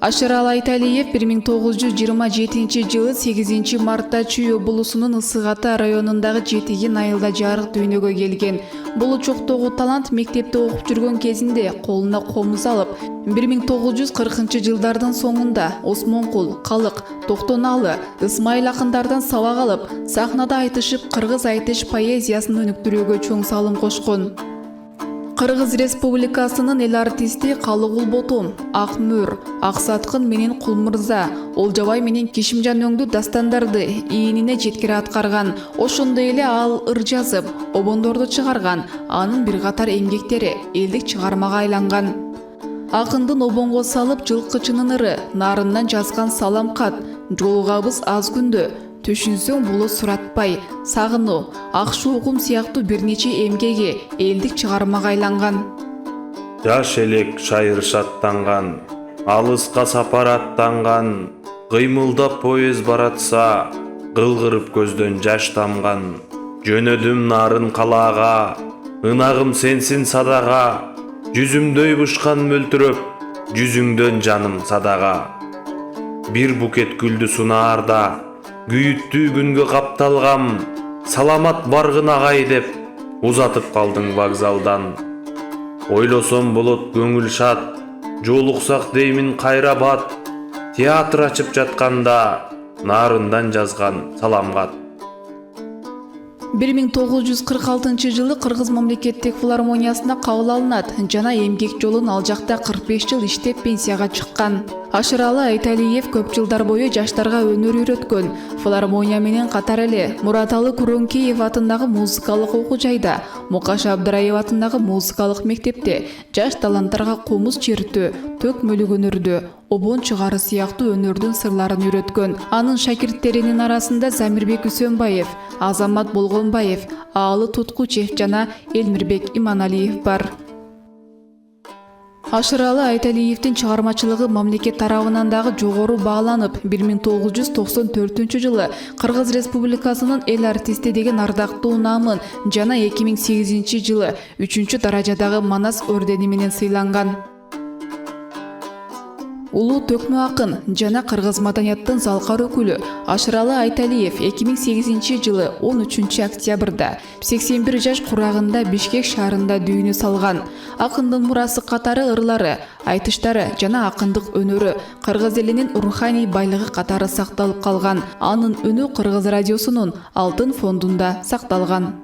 Ашыралы Айталиев 1927 жылы 8 мартта Чүй облусунун Ысык-Ата районундагы Жетиген айылда жарык дүйнөгө келген. Бул чоктогу талант мектепте окуп жүргөн кезинде колуна комуз алып, 1940 жылдардын соңунда Осмонкул, Калык, Токтоналы, Ысмайыл акындардан сабак алып, сахнада айтышып кыргыз айтыш поэзиясын өнүктүрүүгө чоң салым кошкон. Кыргыз Республикасынын эл артисти Калыгул Ботом, Акмөр, Аксаткын менен Кулмырза, Олжабай менен Кишимжан өңдүү дастандарды ийинине жеткире аткарган. Ошондой эле ал ыр жазып, обондорду чыгарган. Анын бир катар эмгектери элдик чыгармага айланган. Акындын обонго салып жылкычынын ыры, нарындан жазган салам кат, жолугабыз аз күндө, түшүнсөң булу суратпай, сагыну, акшы угум сыяктуу бир нече эмгеги элдик чыгармага айланган. Жаш элек шайыр шаттанган, алыска сапар аттанган, кыймылдап поезд баратса, кылгырып көздөн жаш тамган. Жөнөдүм нарын калаага, ынагым сенсин садага, жүзүмдөй бушкан мөлтүрөп, жүзүңдөн жаным садага. Бир букет гүлдү сунаарда, күйүттүү күнгө капталгам, саламат баргын агай деп, узатып калдың вокзалдан. Ойлосом болот көңүл шат, жолуксак деймин кайра бат, театр ачып жатканда, нарындан жазган салам кат. 1946 жылы Кыргыз мамлекеттик филармониясына кабыл алынат жана эмгек жолун ал жакта 45 жыл иштеп пенсияга чыккан. Ашыралы Айталиев көп жылдар бою жаштарга өнөр үйрөткөн. Филармония менен катар эле Мураталы Куронкеев атындагы музыкалык окуу жайда, Мукаш Абдыраев атындагы музыкалык мектепте жаш таланттарга комуз чертүү, төк мөлүк өнөрдү, обон чыгары сыяктуу өнөрдүн сырларын үйрөткөн. Анын шакирттеринин арасында Замирбек Үсөнбаев, Азамат Болгонбаев, Аалы Туткучев жана Элмирбек Иманалиев бар. Ашыралы Айталиевдин чыгармачылыгы мамлекет тарабынан дагы жогору бааланып, 1994 жылы Кыргыз Республикасынын эл артисти деген ардактуу наамын жана 2008 жылы 3 даражадагы Манас ордени менен сыйланган. Улуу төкмө акын жана кыргыз маданияттын залкар өкүлү Ашыралы Айталиев 2008 жылы 13 октябрда 81 жаш курагында Бишкек шаарында дүйнө салган. Акындын мурасы катары ырлары, айтыштары жана акындык өнөрү кыргыз элинин руханий байлыгы катары сакталып калган. Анын үнү Кыргыз радиосунун алтын фондунда сакталган.